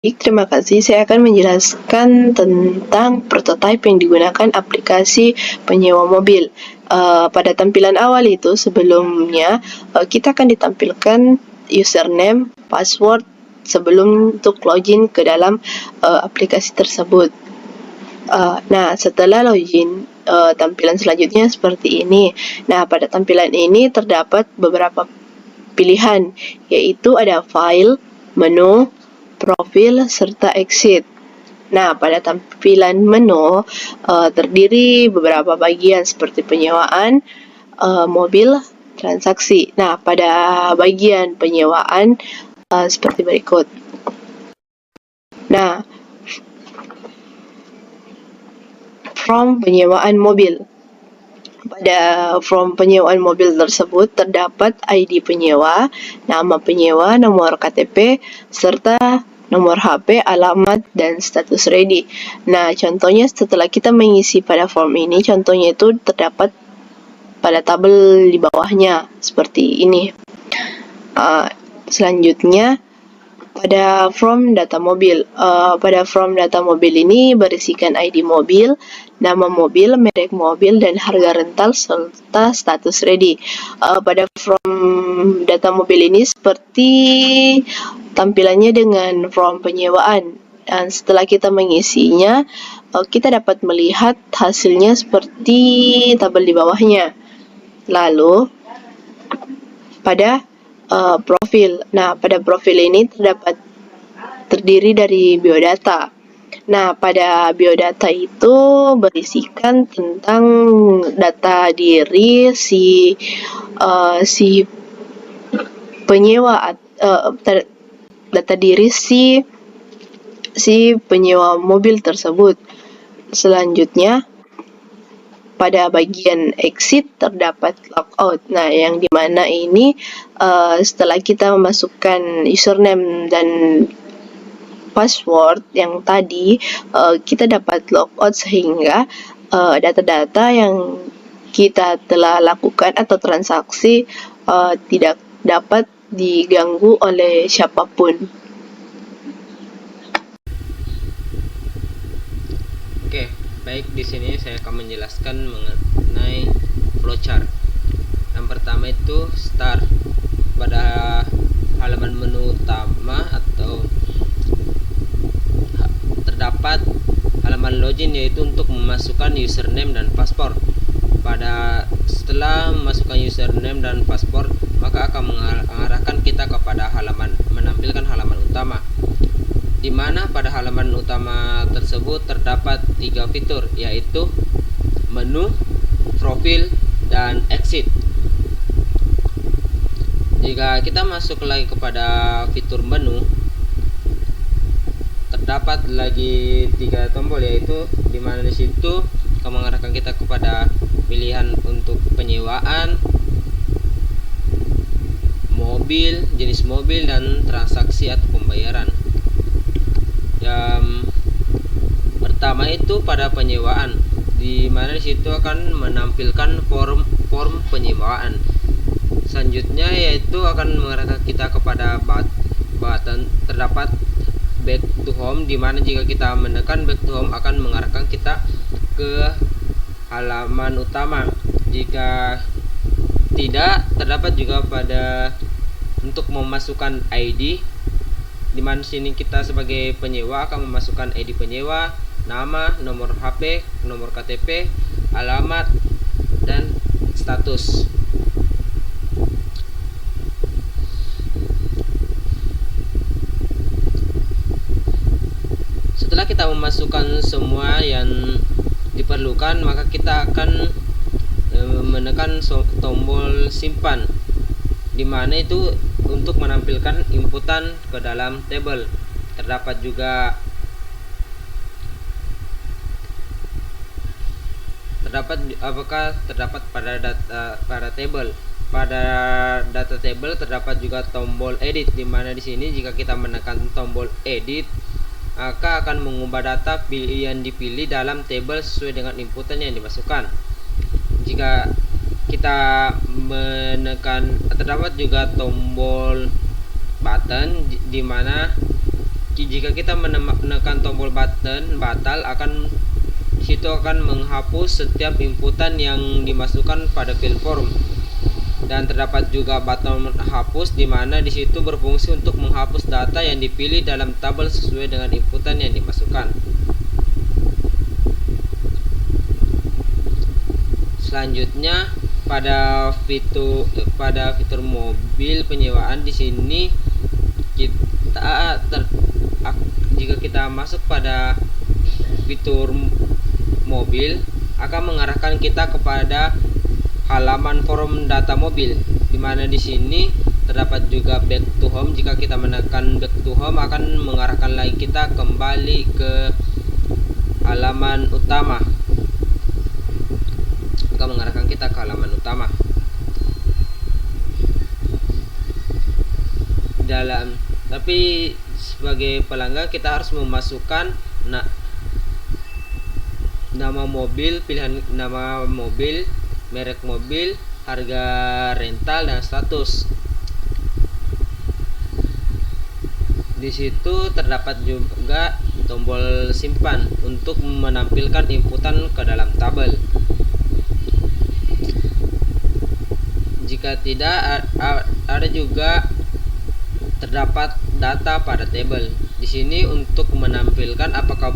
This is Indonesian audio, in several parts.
Terima kasih. Saya akan menjelaskan tentang prototipe yang digunakan aplikasi penyewa mobil. Pada tampilan awal itu sebelumnya kita akan ditampilkan username, password sebelum untuk login ke dalam aplikasi tersebut. Nah, setelah login, tampilan selanjutnya seperti ini. Nah, pada tampilan ini terdapat beberapa pilihan, yaitu ada file, menu, profil, serta exit. Nah, pada tampilan menu terdiri beberapa bagian seperti penyewaan mobil, transaksi. Nah, pada bagian penyewaan seperti berikut. Nah, form penyewaan mobil. Pada form penyewaan mobil tersebut terdapat ID penyewa, nama penyewa, nomor KTP, serta nomor HP, alamat, dan status ready. Nah, contohnya setelah kita mengisi pada form ini, contohnya itu terdapat pada tabel di bawahnya seperti ini. Selanjutnya pada form data mobil. Pada form data mobil ini berisikan ID mobil, nama mobil, merek mobil, dan harga rental serta status ready. Pada form data mobil ini seperti tampilannya dengan form penyewaan. Dan setelah kita mengisinya, kita dapat melihat hasilnya seperti tabel di bawahnya. Lalu pada profil. Nah, pada profil ini terdiri dari biodata. Nah, pada biodata itu berisikan tentang data diri si penyewa, data diri si penyewa mobil tersebut. Selanjutnya, pada bagian exit terdapat logout. Nah, yang dimana ini setelah kita memasukkan username dan password yang tadi, kita dapat logout sehingga data-data yang kita telah lakukan atau transaksi tidak dapat diganggu oleh siapapun. Oke, baik, di sini saya akan menjelaskan mengenai flowchart. Yang pertama itu start. Pada halaman menu utama atau terdapat halaman login, yaitu untuk memasukkan username dan password. Setelah memasukkan username dan password, maka akan mengarahkan kita kepada menampilkan halaman utama, di mana pada halaman utama tersebut terdapat 3 fitur, yaitu menu, profil, dan exit. Jika kita masuk lagi kepada fitur menu, terdapat lagi 3 tombol, yaitu di mana di situ akan mengarahkan kita kepada pilihan untuk penyewaan mobil, jenis mobil, dan transaksi atau pembayaran. Yang pertama itu pada penyewaan, di mana di situ akan menampilkan form penyewaan. Selanjutnya yaitu akan mengarahkan kita kepada button terdapat back to home, di mana jika kita menekan back to home akan mengarahkan kita ke halaman utama. Jika tidak, terdapat juga pada untuk memasukkan ID, di mana sini kita sebagai penyewa akan memasukkan ID penyewa, nama, nomor HP, nomor KTP, alamat, dan status. Setelah kita memasukkan semua yang diperlukan, maka kita akan menekan tombol simpan, di mana itu untuk menampilkan inputan ke dalam tabel. Terdapat juga terdapat pada table. Pada data table terdapat juga tombol edit, di mana di sini jika kita menekan tombol edit, maka akan mengubah data yang dipilih dalam table sesuai dengan inputan yang dimasukkan. Jika kita menekan, terdapat juga tombol button, di mana jika kita menekan tombol button batal, situ akan menghapus setiap inputan yang dimasukkan pada field form. Dan terdapat juga button hapus, di mana di situ berfungsi untuk menghapus data yang dipilih dalam tabel sesuai dengan inputan yang dimasukkan. Selanjutnya pada fitur mobil penyewaan, di sini jika kita masuk pada fitur mobil akan mengarahkan kita kepada halaman forum data mobil, di mana di sini terdapat juga back to home. Jika kita menekan back to home akan mengarahkan lagi kita kembali ke halaman utama. Tapi sebagai pelanggan kita harus memasukkan nama mobil, pilihan nama mobil, merek mobil, harga rental, dan status. Di situ terdapat juga tombol simpan untuk menampilkan inputan ke dalam tabel. Jika tidak, ada juga terdapat data pada tabel. Di sini untuk menampilkan apakah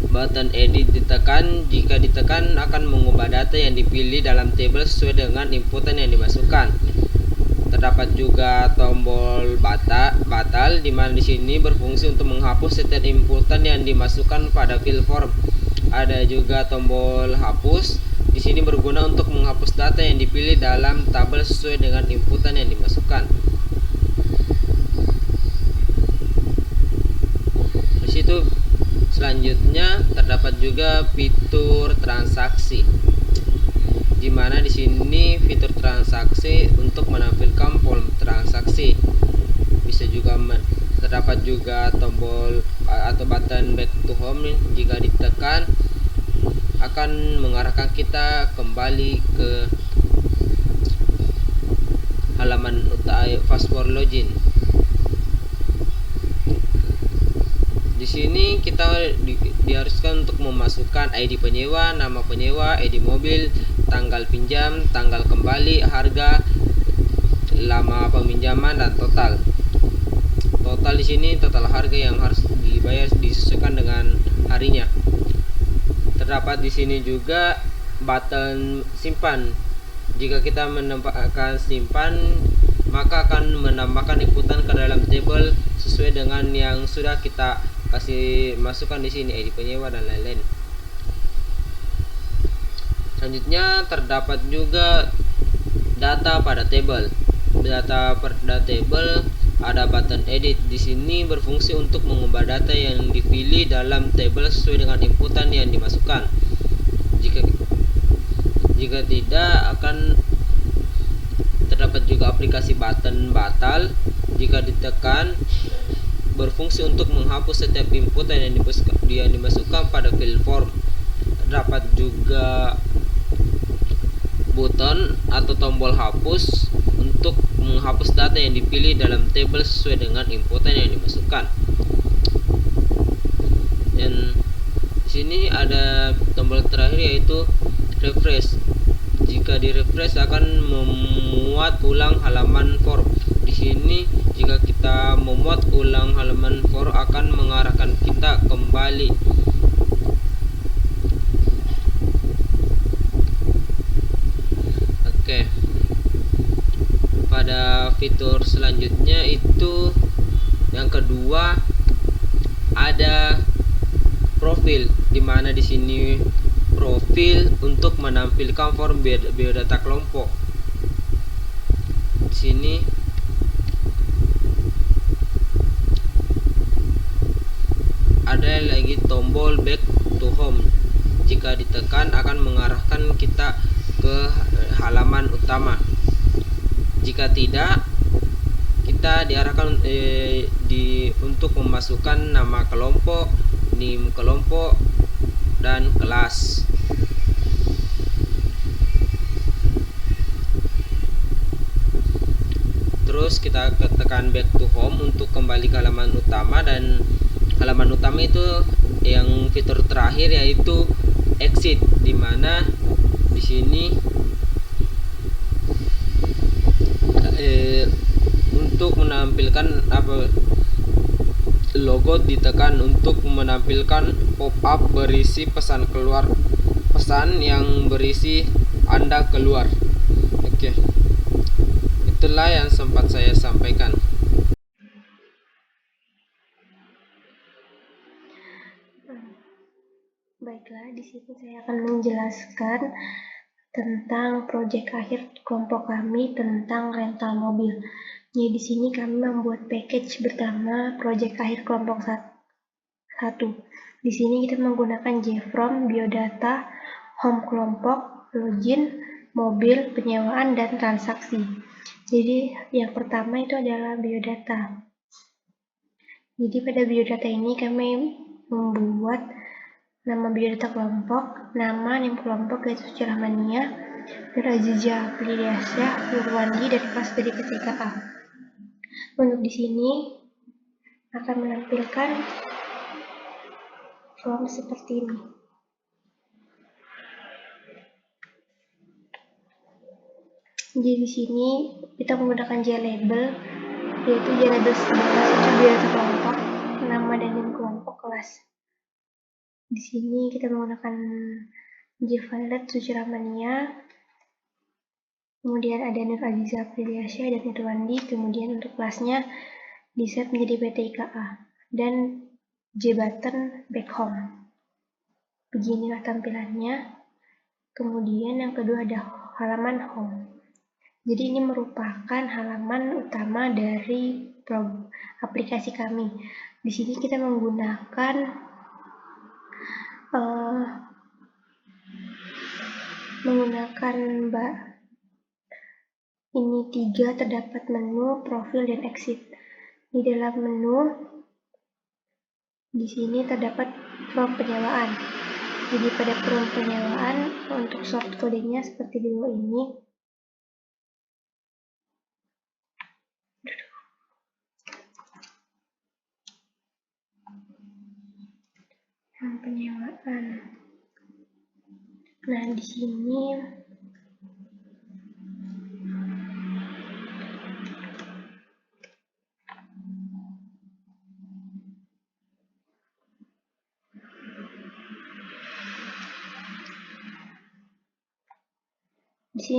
button edit ditekan. Jika ditekan akan mengubah data yang dipilih dalam tabel sesuai dengan inputan yang dimasukkan. Terdapat juga tombol batal, di mana di sini berfungsi untuk menghapus setiap inputan yang dimasukkan pada field form. Ada juga tombol hapus. Di sini berguna untuk menghapus data yang dipilih dalam tabel sesuai dengan inputan yang dimasukkan. Di situ selanjutnya terdapat juga fitur transaksi, di mana di sini fitur transaksi untuk menampilkan form transaksi. Bisa juga terdapat juga tombol atau button back to home. Jika ditekan akan mengarahkan kita kembali ke halaman utama password login. Di sini kita diharuskan untuk memasukkan ID penyewa, nama penyewa, ID mobil, tanggal pinjam, tanggal kembali, harga, lama peminjaman, dan total. Total di sini total harga yang harus dibayar disesuaikan dengan harinya. Terdapat di sini juga button simpan. Jika kita menambahkan simpan, maka akan menambahkan inputan ke dalam tabel sesuai dengan yang sudah kita kasih masukkan di sini, ID penyewa dan lain-lain. Selanjutnya terdapat juga data pada tabel. Data pada tabel ada button edit. Di sini berfungsi untuk mengubah data yang dipilih dalam tabel sesuai dengan inputan yang dimasukkan. Jika tidak akan terdapat juga aplikasi button batal. Jika ditekan berfungsi untuk menghapus setiap inputan yang dimasukkan pada field form. Terdapat juga button atau tombol hapus untuk menghapus data yang dipilih dalam tabel sesuai dengan inputan yang dimasukkan. Dan di sini ada tombol terakhir yaitu refresh. Jika di refresh akan memuat ulang halaman form. Di sini jika kita memuat ulang halaman form akan mengarahkan kita kembali pada fitur selanjutnya. Itu yang kedua ada profil, di mana di sini profil untuk menampilkan form biodata kelompok. Di sini ada lagi tombol back to home. Jika ditekan akan mengarahkan kita ke halaman utama. Jika tidak, kita diarahkan untuk memasukkan nama kelompok, NIM kelompok, dan kelas. terus kita tekan back to home untuk kembali ke halaman utama, dan halaman utama itu yang fitur terakhir yaitu exit, dimana di sini untuk menampilkan logo ditekan untuk menampilkan pop-up berisi pesan yang berisi Anda keluar. Oke. Itulah yang sempat saya sampaikan. Baiklah, di sini saya akan menjelaskan tentang proyek akhir kelompok kami tentang rental mobil. Jadi di sini kami membuat package pertama proyek akhir kelompok 1. Di sini kita menggunakan JFrom, biodata, home kelompok, login, mobil, penyewaan, dan transaksi. Jadi yang pertama itu adalah biodata. Jadi pada biodata ini kami membuat nama biodata kelompok, nama NIM kelompok yaitu Rahmania, dan Azizah Piliasya, Nurwandi, dan kelas dari PTKA. Untuk di sini akan menampilkan form seperti ini. Jadi di sini kita menggunakan JLabel, yaitu JLabel 11 itu biodata kelompok, nama dan NIM kelompok, kelas. Di sini kita menggunakan JViolet Rahmania, kemudian ada Nur Azizah Piliasya dan Nurwandi, kemudian untuk kelasnya di set menjadi PTKA, dan JButton back home. Beginilah tampilannya. Kemudian yang kedua ada halaman home. Jadi ini merupakan halaman utama dari aplikasi kami. Di sini kita menggunakan ini 3, terdapat menu, profil, dan exit. Di dalam menu di sini terdapat form penyewaan. Jadi pada form penyewaan untuk short kodenya seperti di bawah ini. Penyewaan. Nah, di sini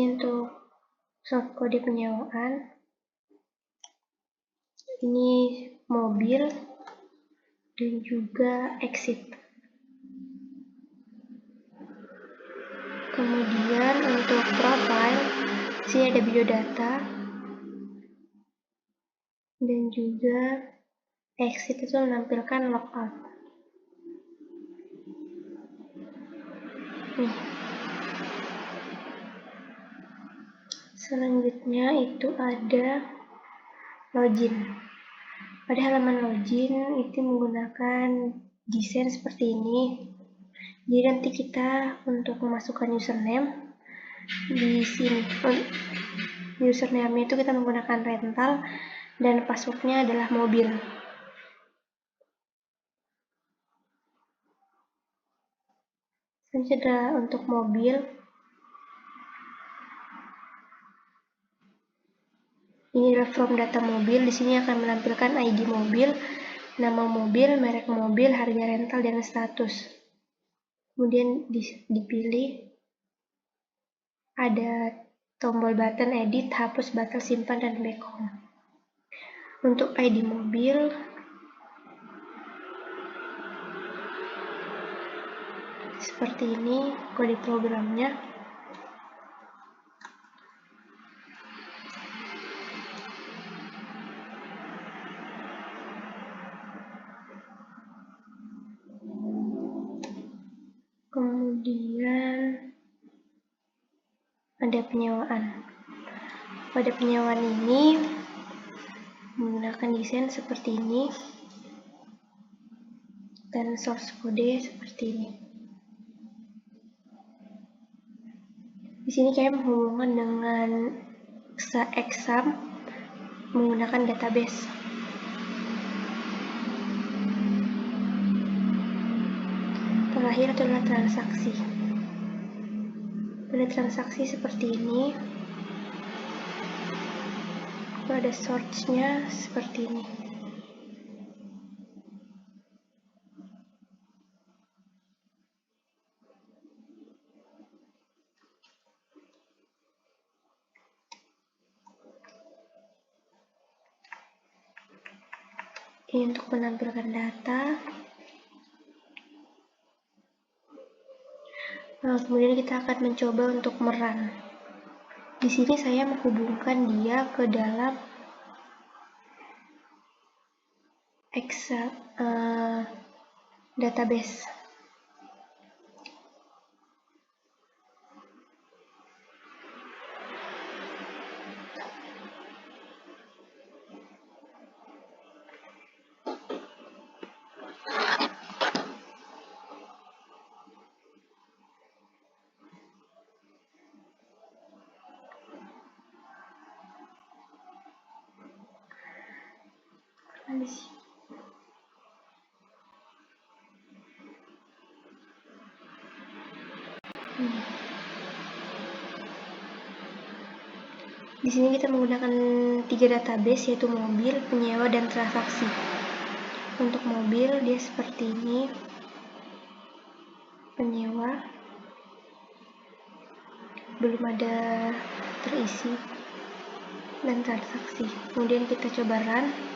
untuk short kode penyewaan ini mobil dan juga exit. Kemudian untuk profile, sini ada biodata dan juga exit itu menampilkan logout. Selanjutnya itu ada login. Pada halaman login itu menggunakan desain seperti ini. Jadi nanti kita untuk memasukkan username di sini. Username itu kita menggunakan rental dan passwordnya adalah mobil. Selanjutnya untuk mobil. Ini adalah from data mobil. Di sini akan menampilkan ID mobil, nama mobil, merek mobil, harga rental, dan status. Kemudian dipilih ada tombol button edit, hapus, batal, simpan, dan back home. Untuk ID mobil seperti ini kode programnya. Kemudian ada penyewaan. Pada penyewaan ini menggunakan desain seperti ini dan source kode seperti ini. Di sini saya menghubungkan dengan exam menggunakan database. Terakhir adalah transaksi. Pada transaksi seperti ini, ada source-nya seperti ini. Ini untuk menampilkan data. Nah, kemudian kita akan mencoba untuk merun. Di sini saya menghubungkan dia ke dalam Excel database. Di sini kita menggunakan 3 database, yaitu mobil, penyewa, dan transaksi. Untuk mobil dia seperti ini, penyewa belum ada terisi, dan transaksi. Kemudian kita coba run.